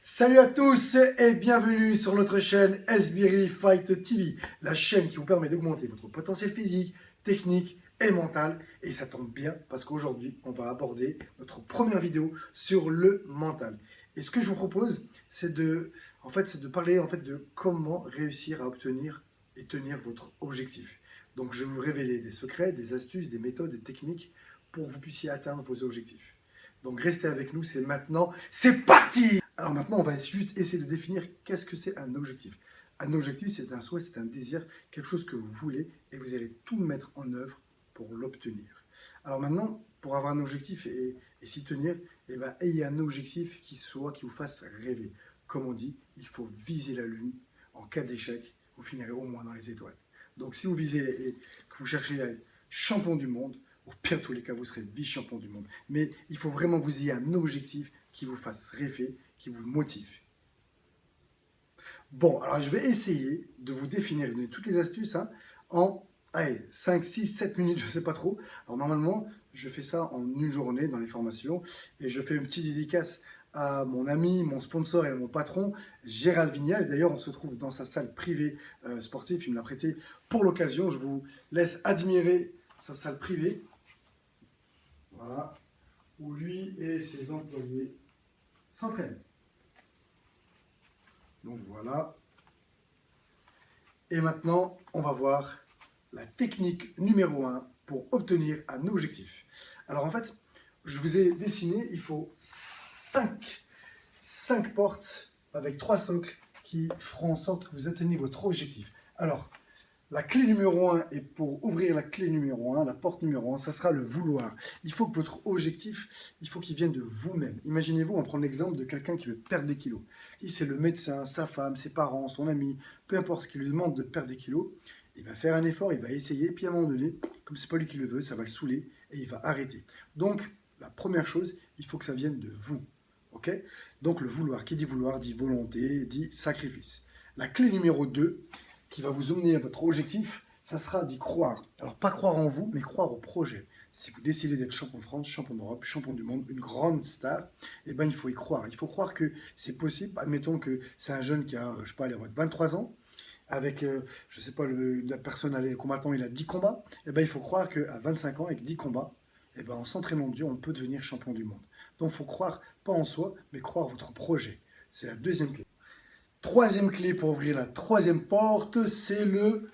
Salut à tous et bienvenue sur notre chaîne SBRI Fight TV, la chaîne qui vous permet d'augmenter votre potentiel physique, technique et mental. Et ça tombe bien parce qu'aujourd'hui, on va aborder notre première vidéo sur le mental. Et ce que je vous propose, c'est de parler de comment réussir à obtenir et tenir votre objectif. Donc, je vais vous révéler des secrets, des astuces, des méthodes, des techniques pour que vous puissiez atteindre vos objectifs. Donc, restez avec nous, c'est maintenant, c'est parti! Alors maintenant, on va juste essayer de définir qu'est-ce que c'est un objectif. Un objectif, c'est un souhait, c'est un désir, quelque chose que vous voulez et vous allez tout mettre en œuvre pour l'obtenir. Alors maintenant, pour avoir un objectif et s'y tenir, ayez un objectif qui vous fasse rêver. Comme on dit, il faut viser la lune. En cas d'échec, vous finirez au moins dans les étoiles. Donc si vous visez et que vous cherchez à être champion du monde, au pire de tous les cas, vous serez vice-champion du monde. Mais il faut vraiment que vous ayez un objectif qui vous fasse rêver, qui vous motive. Bon, alors je vais essayer de vous définir, de donner toutes les astuces en 5, 6, 7 minutes, je ne sais pas trop. Alors normalement, je fais ça en une journée dans les formations et je fais une petite dédicace à mon ami, mon sponsor et à mon patron, Gérald Vignal. D'ailleurs, on se trouve dans sa salle privée sportive, il me l'a prêté pour l'occasion. Je vous laisse admirer sa salle privée. Voilà, où lui et ses employés s'entraînent. Donc voilà. Et maintenant, on va voir la technique numéro 1 pour obtenir un objectif. Alors en fait, je vous ai dessiné, il faut 5 portes avec 3 socles qui feront en sorte que vous atteignez votre objectif. Alors, la clé numéro 1, et pour ouvrir la clé numéro 1, la porte numéro 1, ça sera le vouloir. Il faut que votre objectif, il faut qu'il vienne de vous-même. Imaginez-vous, on prend l'exemple de quelqu'un qui veut perdre des kilos. Si c'est le médecin, sa femme, ses parents, son ami, peu importe qui lui demande de perdre des kilos, il va faire un effort, il va essayer, puis à un moment donné, comme c'est pas lui qui le veut, ça va le saouler et il va arrêter. Donc, la première chose, il faut que ça vienne de vous. Ok? Donc le vouloir, qui dit vouloir, dit volonté, dit sacrifice. La clé numéro 2, qui va vous emmener à votre objectif, ça sera d'y croire. Alors, pas croire en vous, mais croire au projet. Si vous décidez d'être champion de France, champion d'Europe, champion du monde, une grande star, il faut y croire. Il faut croire que c'est possible. Admettons que c'est un jeune qui a, je sais pas, 23 ans, avec, je sais pas, la personne, le combattant, il a 10 combats. Il faut croire qu'à 25 ans, avec 10 combats, en s'entraînant dur, on peut devenir champion du monde. Donc, il faut croire, pas en soi, mais croire votre projet. C'est la deuxième clé. Troisième clé pour ouvrir la troisième porte, c'est le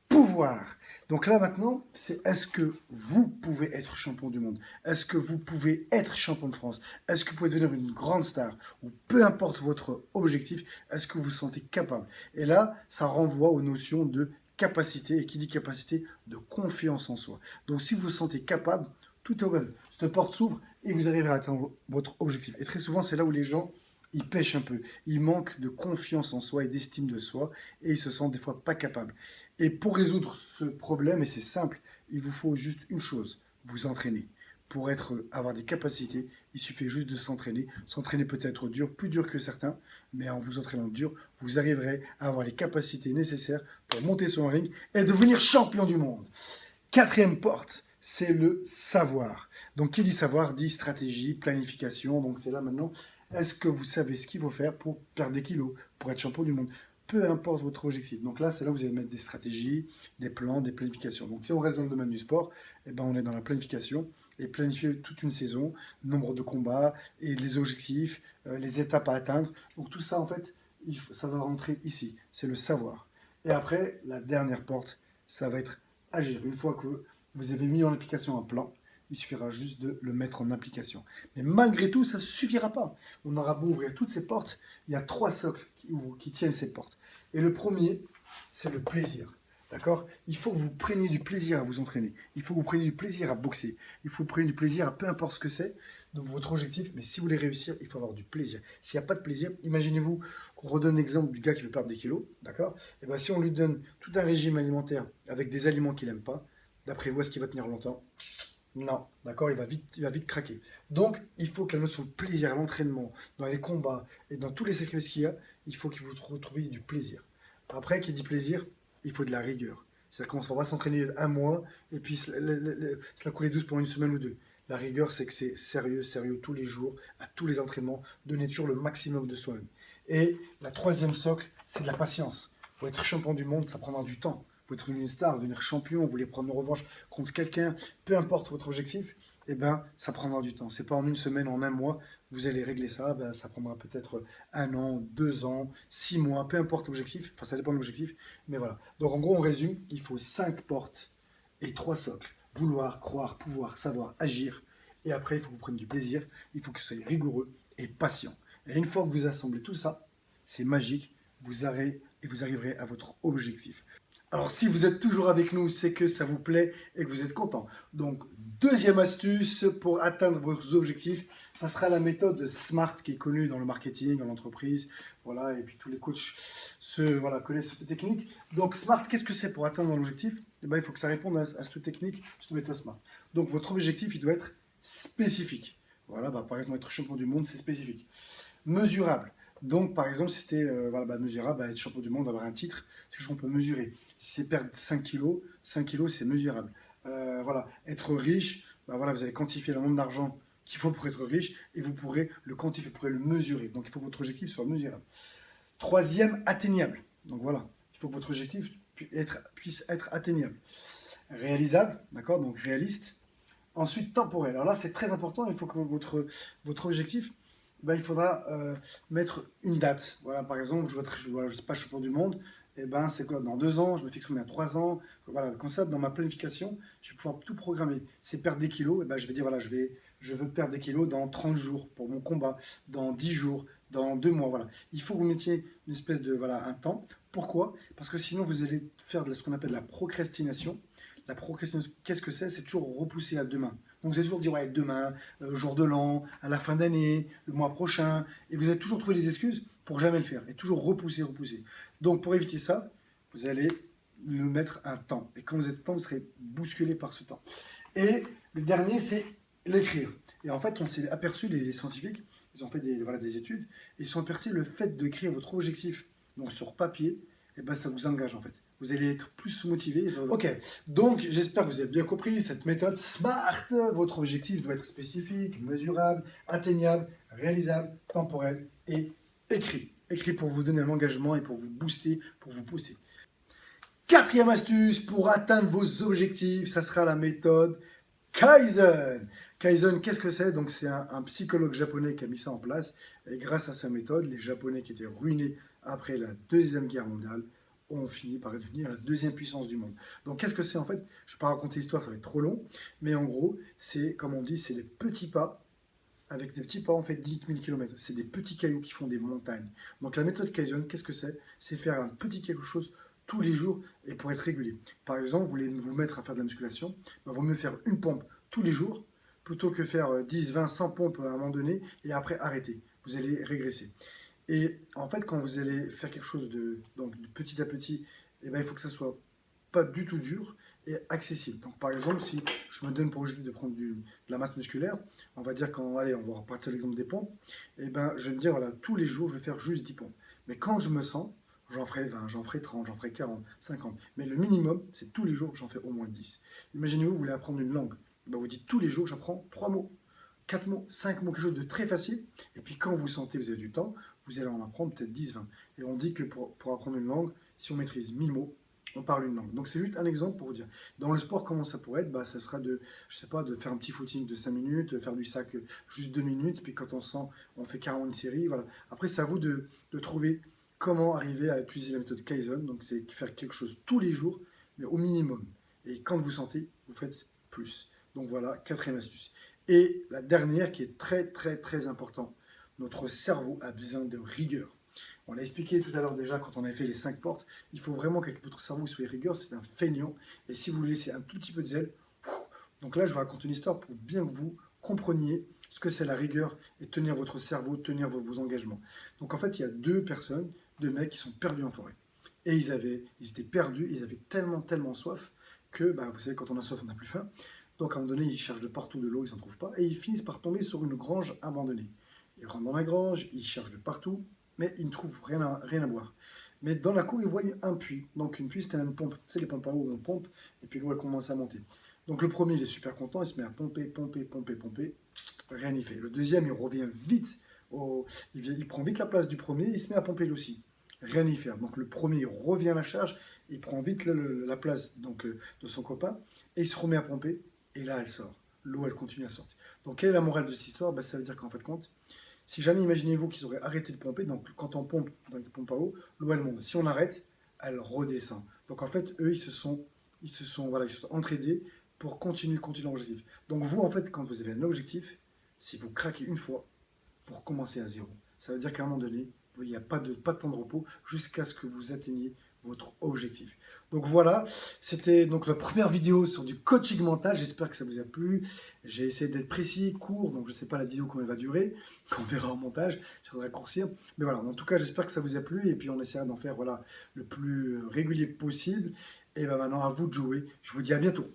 pouvoir. Donc là maintenant, c'est est-ce que vous pouvez être champion du monde? Est-ce que vous pouvez être champion de France? Est-ce que vous pouvez devenir une grande star? Ou peu importe votre objectif, est-ce que vous vous sentez capable? Et là, ça renvoie aux notions de capacité, et qui dit capacité, de confiance en soi. Donc si vous vous sentez capable, tout est ouvert. Cette porte s'ouvre et vous arriverez à atteindre votre objectif. Et très souvent, c'est là où les gens ils pêchent un peu, ils manquent de confiance en soi et d'estime de soi et ils se sentent des fois pas capables. Et pour résoudre ce problème, et c'est simple, il vous faut juste une chose, vous entraîner. Pour avoir des capacités, il suffit juste de s'entraîner. S'entraîner peut être dur, plus dur que certains, mais en vous entraînant dur, vous arriverez à avoir les capacités nécessaires pour monter sur un ring et devenir champion du monde. Quatrième porte, c'est le savoir. Donc qui dit savoir dit stratégie, planification. Donc c'est là maintenant, est-ce que vous savez ce qu'il faut faire pour perdre des kilos, pour être champion du monde? Peu importe votre objectif. Donc là, c'est là où vous allez mettre des stratégies, des plans, des planifications. Donc si on reste dans le domaine du sport, on est dans la planification et planifier toute une saison, nombre de combats et les objectifs, les étapes à atteindre. Donc tout ça, en fait, ça va rentrer ici. C'est le savoir. Et après, la dernière porte, ça va être agir. Une fois que vous avez mis en application un plan, il suffira juste de le mettre en application. Mais malgré tout, ça ne suffira pas. On aura beau ouvrir toutes ces portes, il y a 3 socles qui tiennent ces portes. Et le premier, c'est le plaisir. D'accord? Il faut que vous preniez du plaisir à vous entraîner. Il faut que vous preniez du plaisir à boxer. Il faut que vous preniez du plaisir à peu importe ce que c'est. Donc votre objectif, mais si vous voulez réussir, il faut avoir du plaisir. S'il n'y a pas de plaisir, imaginez-vous qu'on redonne l'exemple du gars qui veut perdre des kilos. D'accord? Et bien si on lui donne tout un régime alimentaire avec des aliments qu'il n'aime pas, d'après vous, est-ce qu'il va tenir longtemps? Non, d'accord, il va vite craquer. Donc, il faut que la notion de plaisir à l'entraînement, dans les combats et dans tous les sacrifices qu'il y a, il faut que vous retrouviez du plaisir. Après, qui dit plaisir, il faut de la rigueur. C'est-à-dire qu'on ne va pas s'entraîner un mois et puis se la couler douce pour une semaine ou deux. La rigueur, c'est que c'est sérieux, sérieux tous les jours, à tous les entraînements, donner toujours le maximum de soi-même. Et la troisième socle, c'est de la patience. Pour être champion du monde, ça prendra du temps. Vous être une star, devenir champion, vous voulez prendre une revanche contre quelqu'un, peu importe votre objectif, eh ben, ça prendra du temps. C'est pas en une semaine, en un mois, vous allez régler ça. Ben, ça prendra peut-être un an, 2 ans, 6 mois, peu importe l'objectif. Enfin, ça dépend de l'objectif. Mais voilà. Donc, en gros, on résume, il faut 5 portes et 3 socles. Vouloir, croire, pouvoir, savoir, agir. Et après, il faut que vous preniez du plaisir. Il faut que vous soyez rigoureux et patient. Et une fois que vous assemblez tout ça, c'est magique. Vous arriverez à votre objectif. Alors, si vous êtes toujours avec nous, c'est que ça vous plaît et que vous êtes content. Donc, deuxième astuce pour atteindre vos objectifs, ça sera la méthode SMART qui est connue dans le marketing, dans l'entreprise. Voilà, et puis tous les coachs connaissent cette technique. Donc, SMART, qu'est-ce que c'est pour atteindre l'objectif? Eh ben, il faut que ça réponde à cette technique, cette méthode SMART. Donc, votre objectif, il doit être spécifique. Voilà, par exemple, être champion du monde, c'est spécifique. Mesurable. Donc, par exemple, si c'était mesurable, être champion du monde, avoir un titre, c'est quelque chose qu'on peut mesurer. Si c'est perdre 5 kilos, 5 kilos, c'est mesurable. Être riche, vous allez quantifier le nombre d'argent qu'il faut pour être riche et vous pourrez le quantifier, vous pourrez le mesurer. Donc, il faut que votre objectif soit mesurable. Troisième, atteignable. Donc, voilà, il faut que votre objectif puisse être atteignable. Réalisable, d'accord, donc réaliste. Ensuite, temporel. Alors là, c'est très important, il faut que votre objectif, il faudra mettre une date. Voilà, par exemple, je ne sais pas, champion du monde, c'est quoi? Dans 2 ans, je me fixe combien? 3 ans. Voilà, comme ça, dans ma planification, je vais pouvoir tout programmer. C'est perdre des kilos, je vais dire, voilà, je veux perdre des kilos dans 30 jours pour mon combat, dans 10 jours, dans 2 mois. Voilà. Il faut que vous mettiez une espèce de, un temps. Pourquoi? Parce que sinon, vous allez faire ce qu'on appelle la procrastination. La procrastination, qu'est-ce que c'est? C'est toujours repousser à demain. Donc vous allez toujours dire, ouais, demain, jour de l'an, à la fin d'année, le mois prochain, et vous allez toujours trouver des excuses pour jamais le faire, et toujours repousser, repousser. Donc pour éviter ça, vous allez le mettre un temps. Et quand vous êtes temps, vous serez bousculé par ce temps. Et le dernier, c'est l'écrire. Et en fait, on s'est aperçu, les scientifiques, ils ont fait des études, et ils sont aperçus le fait d'écrire votre objectif donc sur papier, et ça vous engage en fait. Vous allez être plus motivé. Ok, donc j'espère que vous avez bien compris cette méthode SMART. Votre objectif doit être spécifique, mesurable, atteignable, réalisable, temporel et écrit. Écrit pour vous donner un engagement et pour vous booster, pour vous pousser. Quatrième astuce pour atteindre vos objectifs, ça sera la méthode Kaizen. Kaizen, qu'est-ce que c'est? Donc c'est un psychologue japonais qui a mis ça en place. Et grâce à sa méthode, les Japonais qui étaient ruinés après la Deuxième Guerre mondiale ont fini par devenir la deuxième puissance du monde. Donc qu'est-ce que c'est en fait? Je ne vais pas raconter l'histoire, ça va être trop long. Mais en gros, c'est, comme on dit, c'est des petits pas. Avec des petits pas, on fait 10 000 km. C'est des petits cailloux qui font des montagnes. Donc la méthode Kaizen, qu'est-ce que c'est? C'est faire un petit quelque chose tous les jours et pour être régulier. Par exemple, vous voulez vous mettre à faire de la musculation, il vaut mieux faire une pompe tous les jours plutôt que faire 10, 20, 100 pompes à un moment donné et après arrêter. Vous allez régresser. Et en fait, quand vous allez faire quelque chose de petit à petit, il faut que ça soit pas du tout dur et accessible. Donc par exemple, si je me donne pour objectif de prendre de la masse musculaire, on va dire on va repartir de l'exemple des pompes, je vais me dire, voilà, tous les jours, je vais faire juste 10 pompes. Mais quand je me sens, j'en ferai 20, j'en ferai 30, j'en ferai 40, 50. Mais le minimum, c'est tous les jours, j'en fais au moins 10. Imaginez-vous, vous voulez apprendre une langue. Vous dites tous les jours, j'apprends 3 mots, 4 mots, 5 mots, quelque chose de très facile. Et puis quand vous sentez, vous avez du temps, vous allez en apprendre peut-être 10, 20. Et on dit que pour apprendre une langue, si on maîtrise 1000 mots, on parle une langue. Donc c'est juste un exemple pour vous dire. Dans le sport, comment ça pourrait être? Ça sera de faire un petit footing de 5 minutes, faire du sac juste 2 minutes, puis quand on sent, on fait 40 séries. Voilà. Après, c'est à vous de trouver comment arriver à utiliser la méthode Kaizen. Donc c'est faire quelque chose tous les jours, mais au minimum. Et quand vous sentez, vous faites plus. Donc voilà, quatrième astuce. Et la dernière qui est très très très important, notre cerveau a besoin de rigueur. On l'a expliqué tout à l'heure déjà quand on avait fait les 5 portes. Il faut vraiment que votre cerveau soit rigueur, c'est un feignant. Et si vous lui laissez un tout petit peu de zèle, donc là je vous raconte une histoire pour bien que vous compreniez ce que c'est la rigueur et tenir votre cerveau, tenir vos engagements. Donc en fait il y a 2 mecs qui sont perdus en forêt. Et ils étaient perdus, ils avaient tellement soif que, vous savez, quand on a soif, on n'a plus faim. Donc à un moment donné, ils cherchent de partout de l'eau, ils n'en trouvent pas. Et ils finissent par tomber sur une grange abandonnée. Ils rentrent dans la grange, ils cherchent de partout, mais ils ne trouvent rien à boire. Mais dans la cour, ils voient un puits. Donc une puits, c'était une pompe. Tu sais, les pompes à eau, on pompe, et puis l'eau, elle commence à monter. Donc le premier, il est super content, il se met à pomper, pomper, pomper, pomper, rien n'y fait. Le deuxième, il revient vite, il prend vite la place du premier, il se met à pomper lui aussi, rien n'y fait. Donc le premier, il revient à la charge, il prend vite la place donc, de son copain, et il se remet à pomper, et là, elle sort. L'eau, elle continue à sortir. Donc quelle est la morale de cette histoire? Ben, ça veut dire qu'en fait, compte, si jamais imaginez-vous qu'ils auraient arrêté de pomper, donc quand on pompe dans une pompe à eau, l'eau elle monte. Si on arrête, elle redescend. Donc en fait, eux, voilà, ils se sont entraidés pour continuer l'objectif. Donc vous, en fait, quand vous avez un objectif, si vous craquez une fois, vous recommencez à zéro. Ça veut dire qu'à un moment donné, il n'y a pas de temps de repos jusqu'à ce que vous atteigniez votre objectif. Donc voilà, c'était donc la première vidéo sur du coaching mental. J'espère que ça vous a plu. J'ai essayé d'être précis, court, donc je ne sais pas la vidéo combien elle va durer. On verra en montage, je vais raccourcir. Mais voilà, en tout cas, j'espère que ça vous a plu. Et puis on essaiera d'en faire voilà, le plus régulier possible. Et ben maintenant, à vous de jouer. Je vous dis à bientôt.